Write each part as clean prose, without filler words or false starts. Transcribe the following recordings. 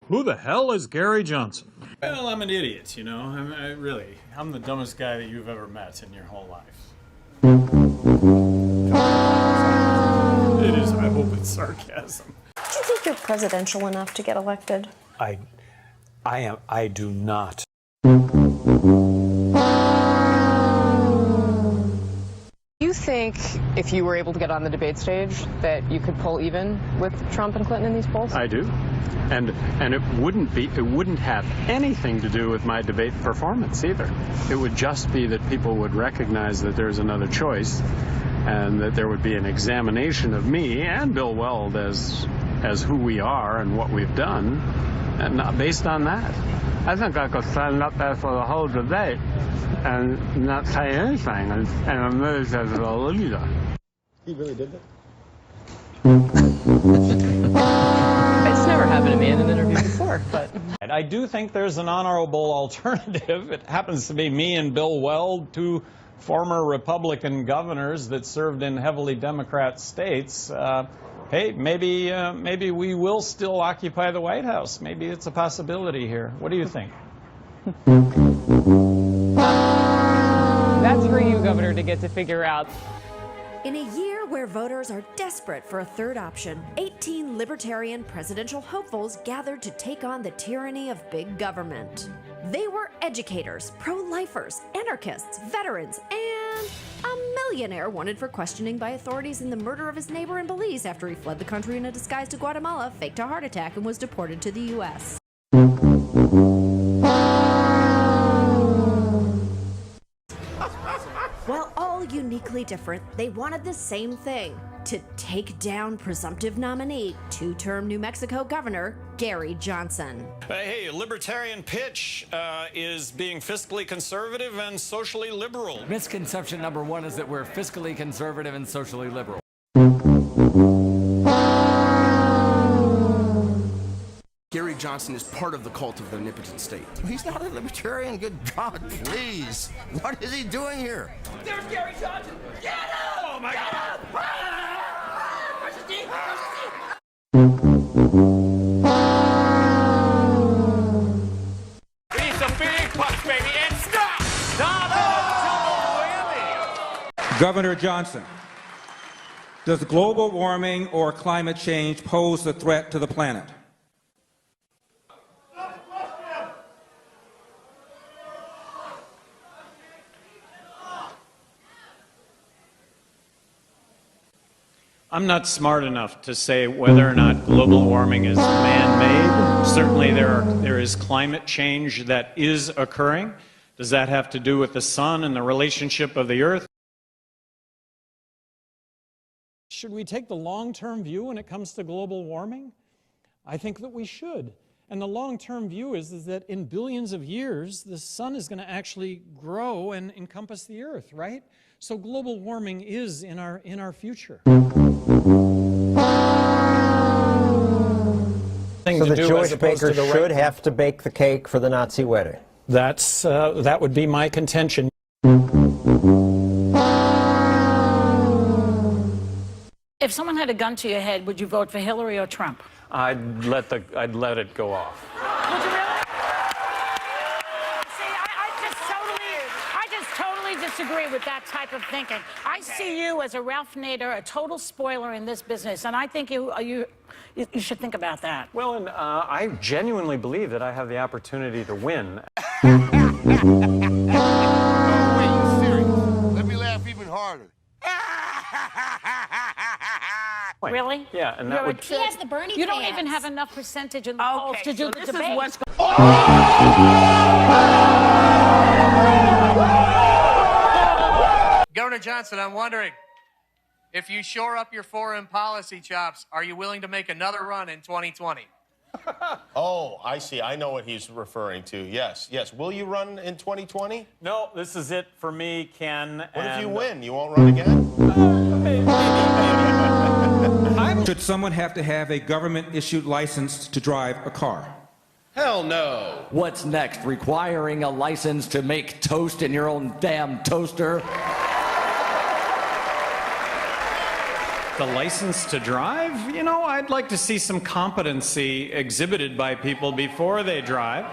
Who the hell is Gary Johnson? Well, I'm an idiot, you know. I'm the dumbest guy that you've ever met in your whole life. It is, I hope it's sarcasm. Do you think you're presidential enough to get elected? I do not. Do you think if you were able to get on the debate stage that you could pull even with Trump and Clinton in these polls? I do. And it wouldn't have anything to do with my debate performance either. It would just be that people would recognize that there's another choice and that there would be an examination of me and Bill Weld as who we are and what we've done, and not based on that. I think I could stand up there for the whole debate and not say anything and emerge as a leader. He really did that? It's never happened to me in an interview before, but... I do think there's an honorable alternative. It happens to be me and Bill Weld, two former Republican governors that served in heavily Democrat states. Hey, maybe we will still occupy the White House. Maybe it's a possibility here. What do you think? That's for you, Governor, to get to figure out. In a year where voters are desperate for a third option, 18 Libertarian presidential hopefuls gathered to take on the tyranny of big government. They were educators, pro-lifers, anarchists, veterans, and a millionaire wanted for questioning by authorities in the murder of his neighbor in Belize after he fled the country in a disguise to Guatemala, faked a heart attack, and was deported to the U.S. While all uniquely different, they wanted the same thing: to take down presumptive nominee, two-term New Mexico Governor Gary Johnson. Hey, Libertarian pitch is being fiscally conservative and socially liberal. Misconception number one is that we're fiscally conservative and socially liberal. Gary Johnson is part of the cult of the omnipotent state. He's not a libertarian, good God, please. What is he doing here? There's Gary Johnson! Get him! Oh my God! We need some big pucks, baby, and stop! Governor Johnson, does global warming or climate change pose a threat to the planet? I'm not smart enough to say whether or not global warming is man-made. Certainly there is climate change that is occurring. Does that have to do with the sun and the relationship of the earth? Should we take the long-term view when it comes to global warming? I think that we should. And the long-term view is that in billions of years, the sun is going to actually grow and encompass the earth, right? So global warming is in our future. So the Jewish baker should have to bake the cake for the Nazi wedding. That would be my contention. If someone had a gun to your head, would you vote for Hillary or Trump? I'd let it go off. Would you really? See, I just totally disagree with that type of thinking. I see you as a Ralph Nader, a total spoiler in this business, and I think you should think about that. Well, and I genuinely believe that I have the opportunity to win. Oh, wait, you serious? Let me laugh even harder. Really? Yeah, and that would... He has the Bernie You don't even have enough percentage in the polls to do the debate. Governor Johnson, I'm wondering, if you shore up your foreign policy chops, are you willing to make another run in 2020? Oh, I see. I know what he's referring to. Yes, yes. Will you run in 2020? No, this is it for me, Ken. What if you win? You won't run again? Should someone have to have a government-issued license to drive a car? Hell no. What's next? Requiring a license to make toast in your own damn toaster? The license to drive? You know, I'd like to see some competency exhibited by people before they drive.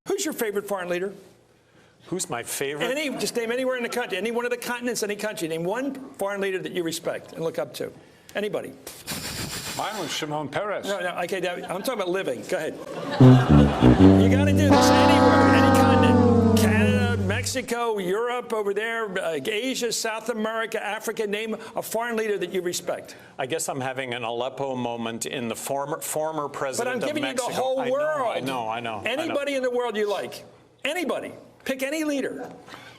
Who's your favorite foreign leader? Who's my favorite? Just name anywhere in the country, any one of the continents, any country. Name one foreign leader that you respect and look up to. Anybody. Mine was Shimon Peres. No, okay, I'm talking about living. Go ahead. You got to do this anywhere, any continent. Canada, Mexico, Europe, over there, Asia, South America, Africa. Name a foreign leader that you respect. I guess I'm having an Aleppo moment in the former president But I'm giving of Mexico. you the whole world. I know. Anybody in the world you like. Anybody. Pick any leader.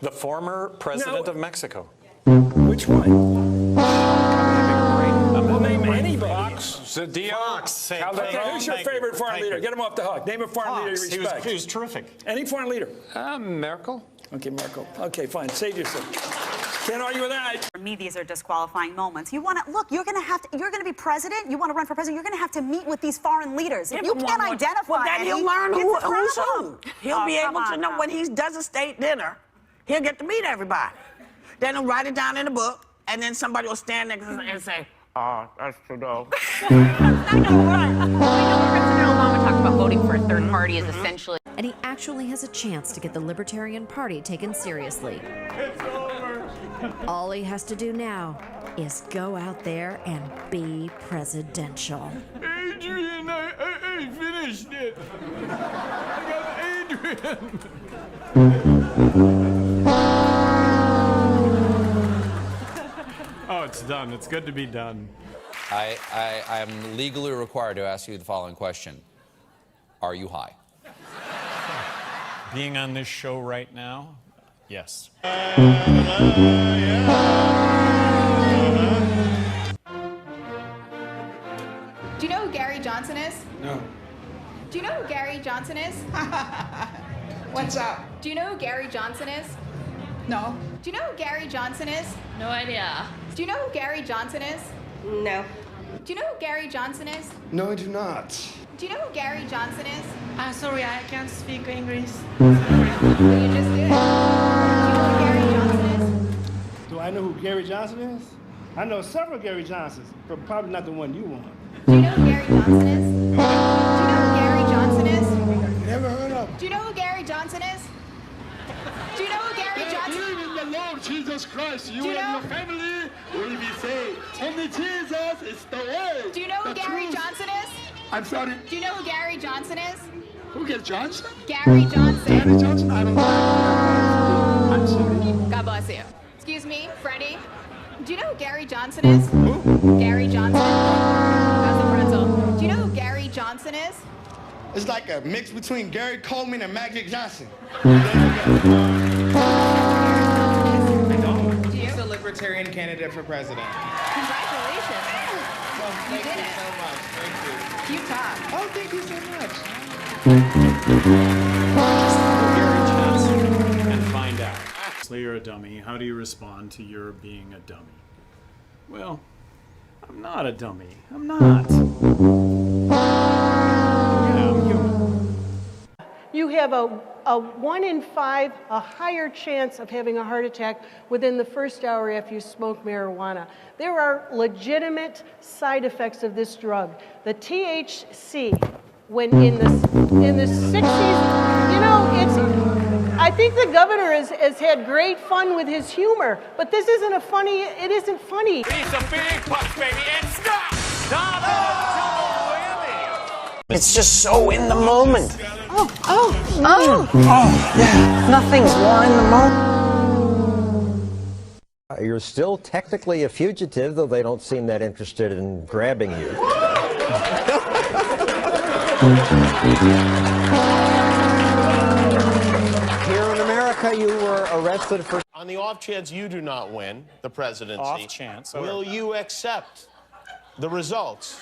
The former president of Mexico. Which one? Well, name anybody. Fox. Okay, who's your favorite foreign leader? Get him off the hook. Name a foreign leader you respect. He was terrific. Any foreign leader? Merkel. Okay, Merkel. Okay, fine. Save yourself. Can't argue with that. For me, these are disqualifying moments. You want to look. You're going to be president. You want to run for president. You're going to have to meet with these foreign leaders. If you can't identify, well, then he'll learn who's who. He'll be able to know when he does a state dinner. He'll get to meet everybody. Then he'll write it down in a book, and then somebody will stand next to him and say, "Oh, that's Trudeau." I know, right? I know President Obama talked about voting for a third party is essentially. And he actually has a chance to get the Libertarian Party taken seriously. It's over. All he has to do now is go out there and be presidential. Adrian, I finished it. I got Adrian. Oh, it's done. It's good to be done. I am legally required to ask you the following question. Are you high? Being on this show right now, yes. Do you know who Gary Johnson is? No. Do you know who Gary Johnson is? What's up? Do you know who Gary Johnson is? No. Do you know who Gary Johnson is? No idea. Do you know who Gary Johnson is? No. Do you know who Gary Johnson is? No, I do not. Do you know who Gary Johnson is? I'm sorry, I can't speak English. Well, you just did. Do you know who Gary Johnson is? Do I know who Gary Johnson is? I know several Gary Johnsons, but probably not the one you want. Do you know who Gary Johnson is? Do you know who Gary Johnson is? Never heard of him. Do you know who Gary Johnson is? Do you know who Gary Johnson is? Believe in the Lord Jesus Christ, you Do you know? and your family will be saved. Only Jesus is the way. Do you know who the Gary truth. Johnson is? I'm sorry. Do you know who Gary Johnson is? Who gets Johnson? Gary Johnson. Gary Johnson? I don't know. I'm sorry. God bless you. Excuse me, Freddie. Do you know who Gary Johnson is? Who? Gary Johnson. That's the pretzel. Do you know who Gary Johnson is? It's like a mix between Gary Coleman and Magic Johnson. He's the Libertarian candidate for president. Congratulations. Well, thank did you it. so much. Thank you. You talk. Oh, thank you so much. Gary Johnson and find out. You're a dummy. How do you respond to your being a dummy? Well, I'm not a dummy. I'm not. Yeah, I'm human. You have a 1 in 5, a higher chance of having a heart attack within the first hour after you smoke marijuana. There are legitimate side effects of this drug. The THC, when in the 60s, you know, I think the governor has had great fun with his humor, but this isn't it isn't funny. Piece of big pucks, baby, and stop! It's just so in the moment. Yeah. Nothing's more in the moment. You're still technically a fugitive, though they don't seem that interested in grabbing you. Here in America, you were arrested for... On the off chance you do not win the presidency, Off chance. will you accept the results?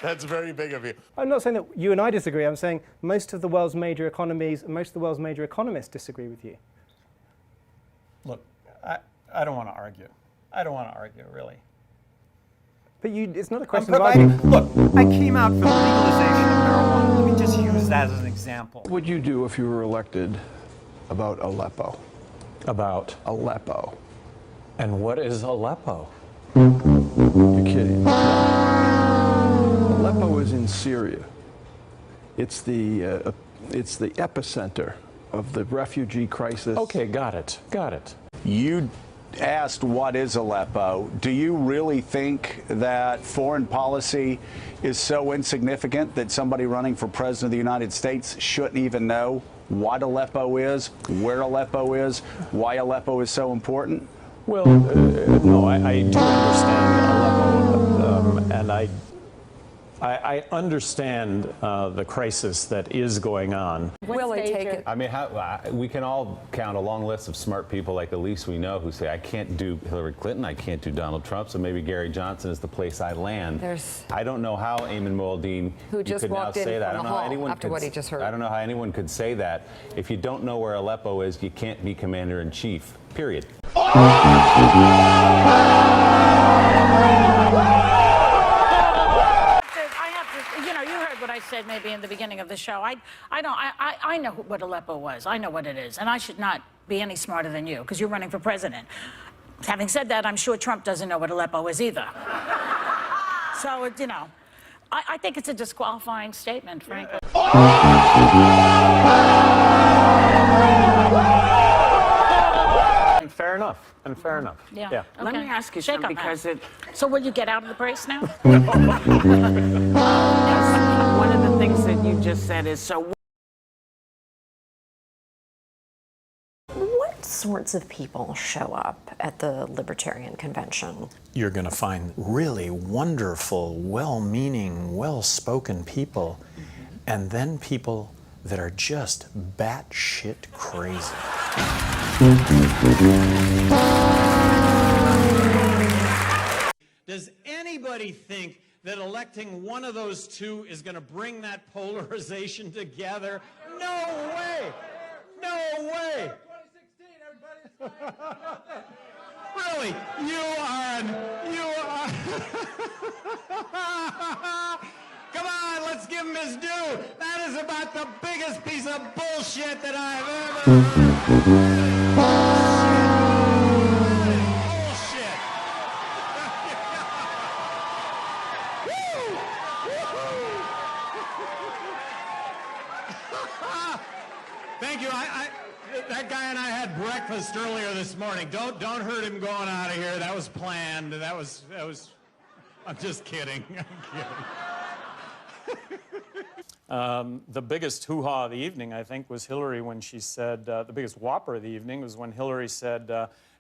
That's very big of you. I'm not saying that you and I disagree. I'm saying most of the world's major economies and most of the world's major economists disagree with you. Look, I don't want to argue. I don't want to argue, really. But it's not a question I'm of providing. argument. Look, I came out for the legalization of marijuana. Let me just use that as an example. What would you do if you were elected about Aleppo? About Aleppo. And what is Aleppo? You're kidding. Aleppo is in Syria. It's the epicenter of the refugee crisis. Okay, got it. Got it. You asked what is Aleppo. Do you really think that foreign policy is so insignificant that somebody running for president of the United States shouldn't even know what Aleppo is, where Aleppo is, why Aleppo is so important? Well, no, I do understand Aleppo, and I understand the crisis that is going on. Will they take it? I mean, we can all count a long list of smart people like Elise we know who say, I can't do Hillary Clinton, I can't do Donald Trump, so maybe Gary Johnson is the place I land. I don't know how Eamon Moldeen could now say that. I don't know how anyone after what he just heard. I don't know how anyone could say that. If you don't know where Aleppo is, you can't be commander-in-chief, period. I said maybe in the beginning of the show. I know what Aleppo was. I know what it is. And I should not be any smarter than you because you're running for president. Having said that, I'm sure Trump doesn't know what Aleppo is either. So, you know, I think it's a disqualifying statement, frankly. And fair enough. And fair enough. Yeah. Yeah. Okay. Let me ask you something because So will you get out of the brace now? one of the things that you just said is so. What sorts of people show up at the Libertarian convention? You're going to find really wonderful, well-meaning, well-spoken people, and then people that are just batshit crazy. Does anybody think that electing one of those two is going to bring that polarization together? No way! No way! Really, you are. Come on, let's give him his due. That is about the biggest piece of bullshit that I've ever heard. Bullshit. Thank you. That guy and I had breakfast earlier this morning. Don't hurt him going out of here. That was planned. That was. I'm just kidding. I'm kidding. The biggest hoo-ha of the evening, I think, was Hillary when she said, the biggest whopper of the evening was when Hillary said,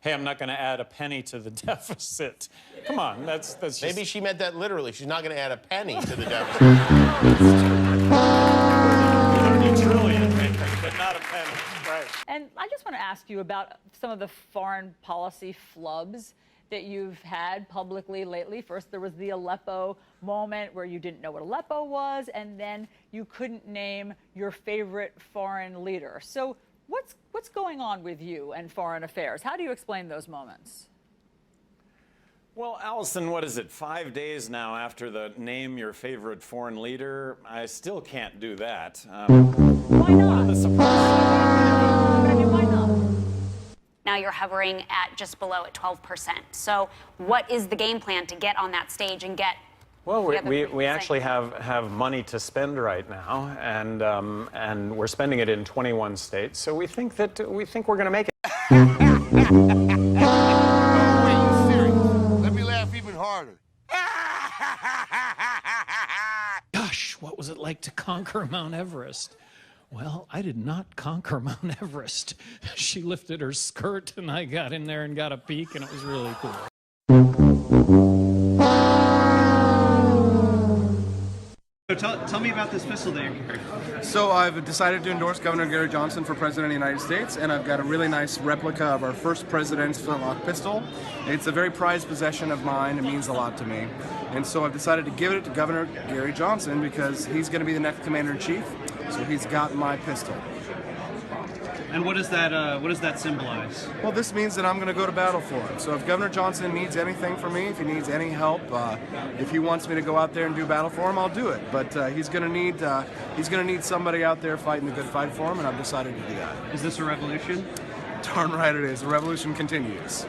hey, I'm not going to add a penny to the deficit. Come on, that's just... Maybe she meant that literally. She's not going to add a penny to the deficit. 30 trillion, but not a penny. Right. And I just want to ask you about some of the foreign policy flubs that you've had publicly lately. First, there was the Aleppo moment where you didn't know what Aleppo was, and then you couldn't name your favorite foreign leader. So what's going on with you and foreign affairs? How do you explain those moments? Well, Allison, what is it, 5 days now after the name your favorite foreign leader? I still can't do that. Why not? The surprise. I mean, why not? Now you're hovering at just below at 12%. So what is the game plan to get on that stage and get... Well, we actually have money to spend right now, and we're spending it in 21 states. So we think we're going to make it. Let me laugh even harder. Gosh, what was it like to conquer Mount Everest? Well, I did not conquer Mount Everest. She lifted her skirt, and I got in there and got a peek, and it was really cool. So tell me about this pistol that you're carrying. So I've decided to endorse Governor Gary Johnson for President of the United States, and I've got a really nice replica of our first president's flintlock pistol. It's a very prized possession of mine. It means a lot to me. And so I've decided to give it to Governor Gary Johnson because he's going to be the next commander-in-chief, so he's got my pistol. And what does that symbolize? Well, this means that I'm going to go to battle for him. So if Governor Johnson needs anything from me, if he needs any help, if he wants me to go out there and do battle for him, I'll do it. But he's going to need somebody out there fighting the good fight for him, and I've decided to do that. Is this a revolution? Darn right it is. The revolution continues.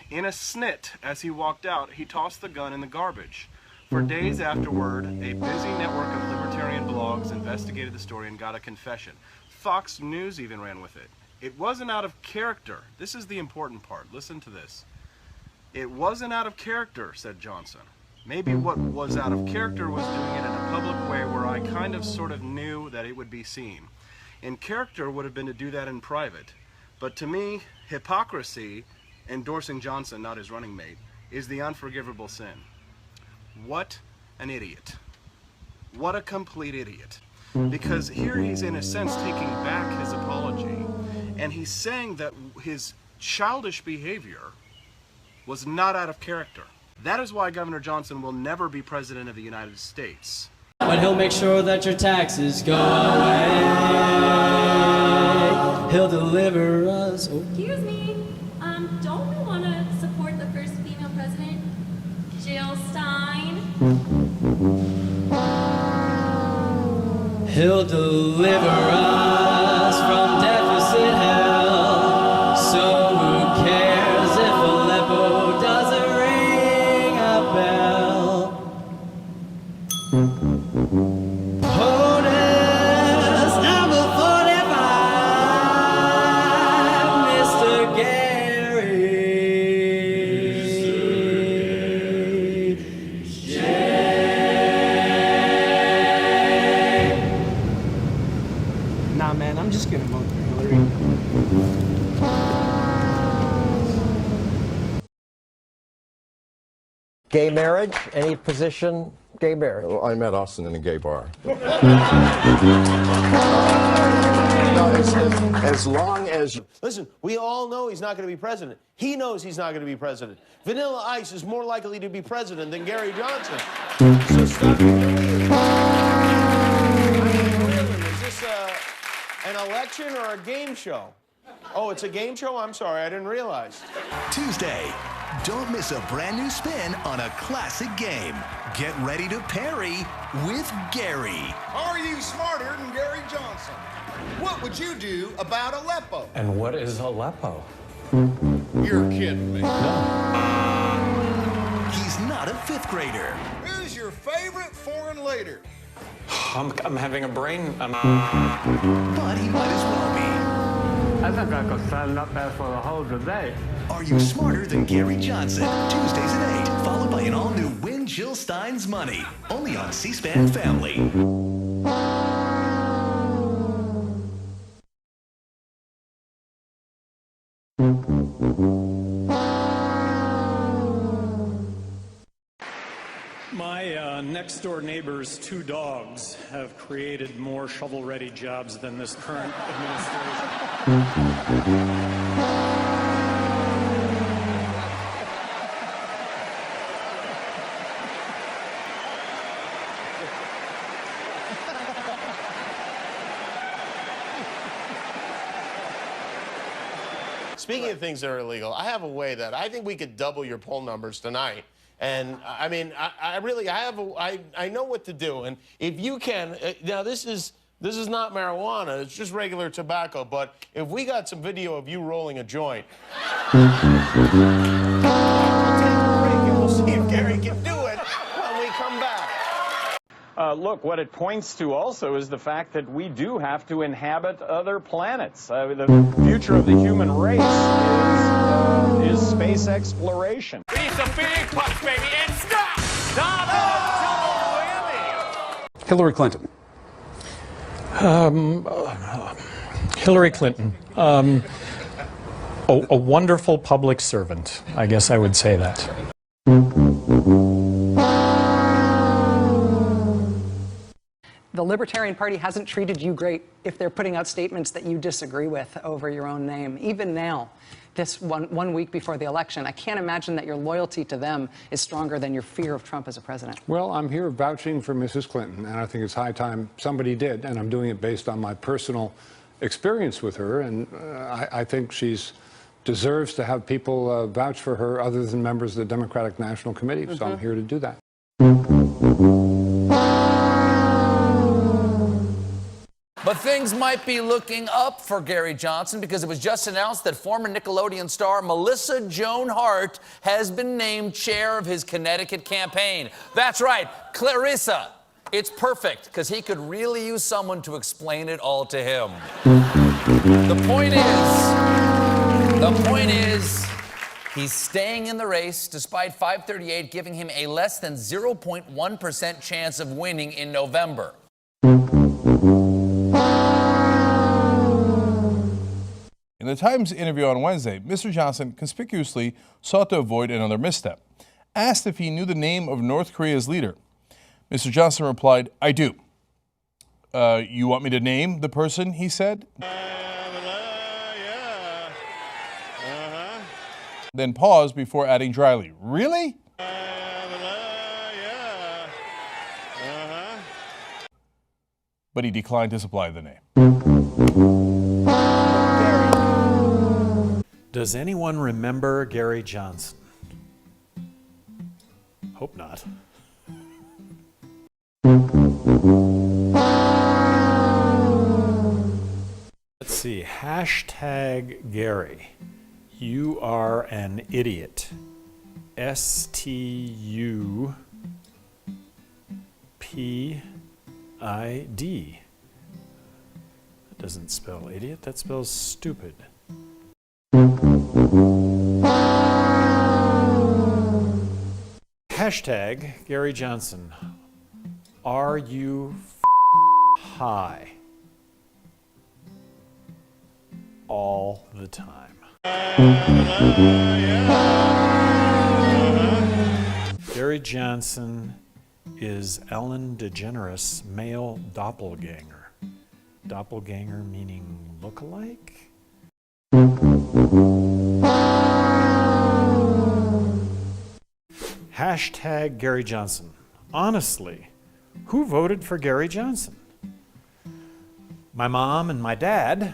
In a snit, as he walked out, he tossed the gun in the garbage. For days afterward, a busy network of libertarian blogs investigated the story and got a confession. Fox News even ran with it. It wasn't out of character. This is the important part. Listen to this. It wasn't out of character, said Johnson. Maybe what was out of character was doing it in a public way where I kind of sort of knew that it would be seen. In character would have been to do that in private. But to me, hypocrisy, endorsing Johnson, not his running mate, is the unforgivable sin. What an idiot. What a complete idiot. Because here he's in a sense taking back his apology, and he's saying that his childish behavior was not out of character. That is why Governor Johnson will never be President of the United States. But he'll make sure that your taxes go away. He'll deliver us. Excuse me, don't we want to support the first female president, Jill Stein? He'll deliver us from deficit hell. So who cares if Aleppo doesn't ring a bell? POTUS number 45, Mr. Gary. Nah, man, I'm just gonna vote for Hillary. Gay marriage? Any position? Gay marriage? Well, I met Austin in a gay bar. As long as... Listen, we all know he's not going to be president. He knows he's not going to be president. Vanilla Ice is more likely to be president than Gary Johnson. So stop it. I mean, really, is this an election or a game show? Oh, it's a game show? I'm sorry, I didn't realize. Tuesday, don't miss a brand new spin on a classic game. Get ready to parry with Gary. Are you smarter than Gary Johnson? What would you do about Aleppo? And what is Aleppo? You're kidding me. He's not a fifth grader. Who's your favorite foreign leader? I'm having a brain... But he might as well be. I think I could stand up there for the whole day. Are you smarter than Gary Johnson? Tuesdays at 8, followed by an all-new Win Jill Stein's Money. Only on C-SPAN Family. My next-door neighbor's 2 dogs have created more shovel-ready jobs than this current administration. Speaking of things that are illegal, I have a way that I think we could double your poll numbers tonight. And I mean, I know what to do. And if you can, now this is not marijuana, it's just regular tobacco. But if we got some video of you rolling a joint, we'll take a break and we'll see if Gary can do it when we come back. Look, what it points to also is the fact that we do have to inhabit other planets. The future of the human race is space exploration. Piece of big punch, baby, and stop! Hillary Clinton. Hillary Clinton. A wonderful public servant. I guess I would say that. The Libertarian Party hasn't treated you great if they're putting out statements that you disagree with over your own name. Even now, this one week before the election, I can't imagine that your loyalty to them is stronger than your fear of Trump as a president. Well, I'm here vouching for Mrs. Clinton, and I think it's high time somebody did, and I'm doing it based on my personal experience with her, and I think she's deserves to have people vouch for her other than members of the Democratic National Committee, so I'm here to do that. But things might be looking up for Gary Johnson because it was just announced that former Nickelodeon star Melissa Joan Hart has been named chair of his Connecticut campaign. That's right, Clarissa. It's perfect because he could really use someone to explain it all to him. The point is, he's staying in the race despite 538 giving him a less than 0.1% chance of winning in November. In the Times interview on Wednesday, Mr. Johnson conspicuously sought to avoid another misstep. Asked if he knew the name of North Korea's leader, Mr. Johnson replied, "I do." You want me to name the person, he said? Then paused before adding dryly, "Really?" But he declined to supply the name. Does anyone remember Gary Johnson? Hope not. Let's see. Hashtag Gary. You are an idiot. STUPID. That doesn't spell idiot, that spells stupid. Hashtag Gary Johnson. Are you high? All the time. Gary Johnson is Ellen DeGeneres' male doppelganger. Doppelganger meaning look-alike? Hashtag Gary Johnson. Honestly, who voted for Gary Johnson? My mom and my dad.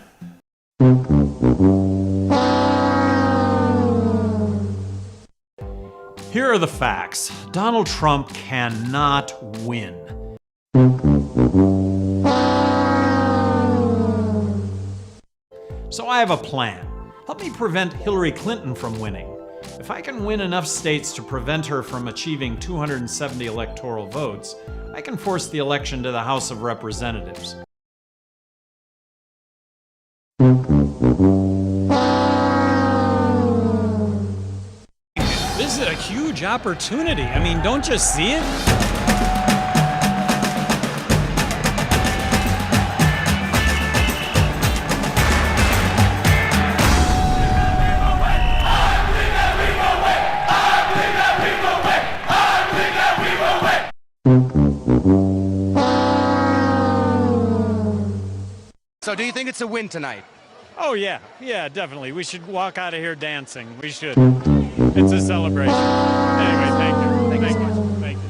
Here are the facts. Donald Trump cannot win. So I have a plan. Help me prevent Hillary Clinton from winning. If I can win enough states to prevent her from achieving 270 electoral votes, I can force the election to the House of Representatives. This is a huge opportunity. I mean, don't you see it? So do you think it's a win tonight? Oh, yeah, definitely. We should walk out of here dancing. We should. It's a celebration. Anyway, thank you. Thank you.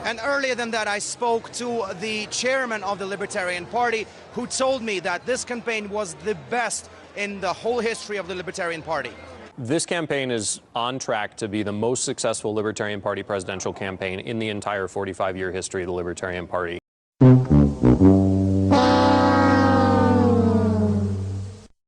And earlier than that, I spoke to the chairman of the Libertarian Party, who told me that this campaign was the best in the whole history of the Libertarian Party. This campaign is on track to be the most successful Libertarian Party presidential campaign in the entire 45-year history of the Libertarian Party.